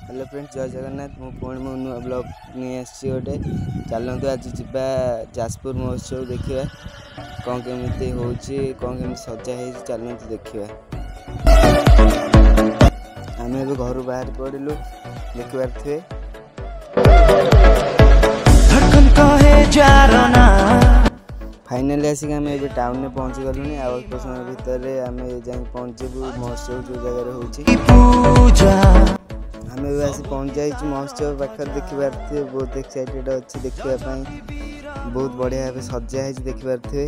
Hello friends, जय जगन्नाथ। मु पुणी मो नुआ ब्लॉग नहीं आसी गोटे। चलतु आज जा जाजपुर महोत्सव देखा कौन केमी हो कौन केमी सजा है। चलतु देखा आम ए घर बाहर पड़ू देखिबार थे। फाइनाली आसिक आम ए टाउन में पहुँची गलुनी। अल्प समय भितर आम जा पहुँचबू महोत्सव जो जगह हो आम आसी पहुँच जाइए महोत्सव पाखे देखिबार थे। बहुत एक्साइटेड अच्छी देखापी, बहुत बढ़िया भाव सजा है देखिबार थे।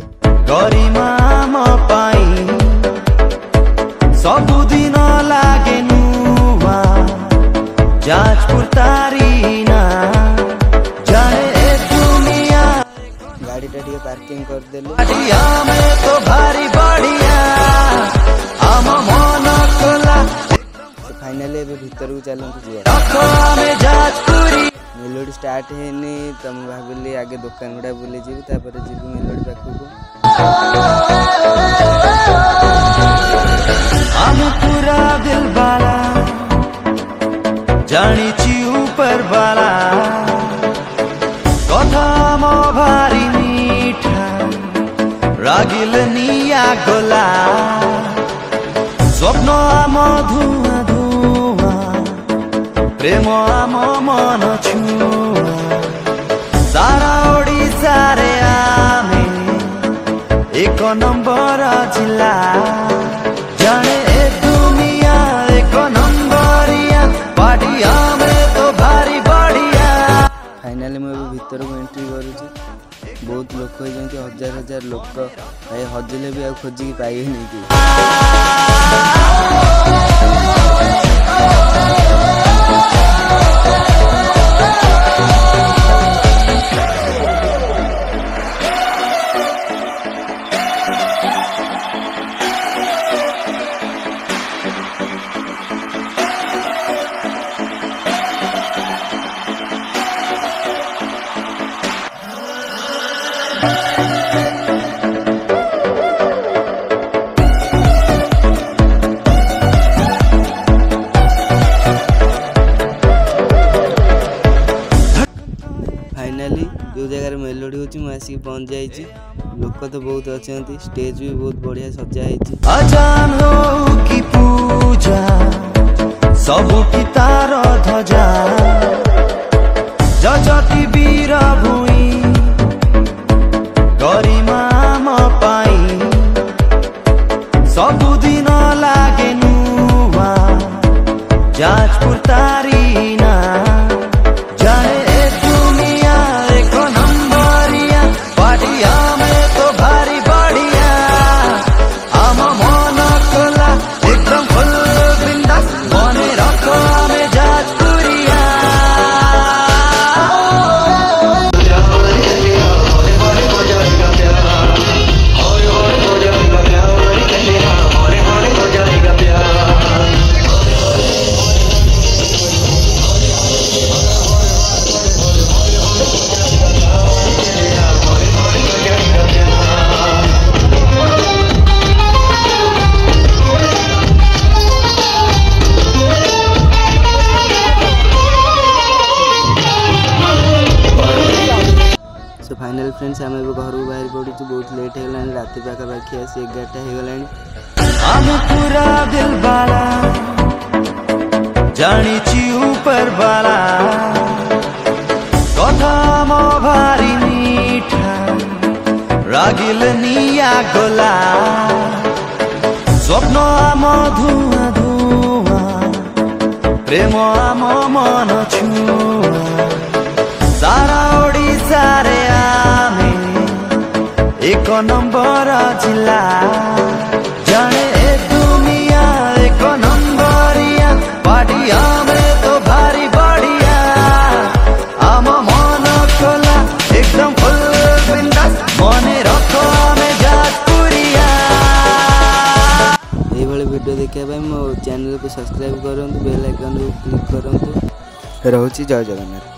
सबुदिन लागे नुआ जाजपुर तारीना जाए दुनिया गाड़ीटा टे पार्किंग करदेलु तो भारी बढ़िया आम मन कोला। फाइनाली भीतर को चलते मेलोडी स्टार्ट है तो मुझे भाविली आगे दुकान गुड़ा बुले जी जी मेलोडी पाखक। हम पूरा दिल वाला जानी ऊपर वाला कथा मो भारी मीठा रागिल निया गोला स्वप्न आम धुआ धुआ प्रेम आम मन छुआ सारा ओडिशा रे आमे एक नंबर जिला जाने ए दुनिया एक नंबरिया पार्टिया में तो भारी बढ़िया। फाइनाली मुझे भीतर को एंट्री करुँच। बहुत लोक हो हजार हजार लोक हजिले भी आ खोजिकी पाइबे नहीं। फाइनाली जो जगह मेलोडी हो आसिक पहुँच जाइए। लोक तो बहुत अच्छा, स्टेज भी बहुत बढ़िया सजा है। अजान हो कि पूजा सबु की तार ध्वजा जजति वीर भूई गरिमा म पाई सबुदिन लागे नुआ जाजपुर तारीना जाए दुनिया एक नंबरिया पार्टिया में तो भारी बढ़िया आम मन कोला एकदम फुल बिंदास मने रखो हमें जाजपुरिया। सो फाइनल फ्रेंड्स आम घर को बाहर पड़ू। बहुत लेट हो रात पाखापाखि आसी 11टा हो। हम पूरा दिल वाला जानी ऊपर वाला कथा मो भारी मीठा रागिल निया गोला स्वप्न आम धुआ धुआ प्रेम आम मन छुआ सारा ओडिशा रे आमे एक नंबर जिला जाने ए दुनिया एक नंबरिया पार्टिया में तो भारी बढ़िया आम मन कोला एकदम फुल बिंदास मने रखो हमें जाजपुरिया। ये वीडियो देखा मो चैनल को सब्सक्राइब करूँ, बेल आइकन क्लिक करूँ। रोची जय जगन्नाथ।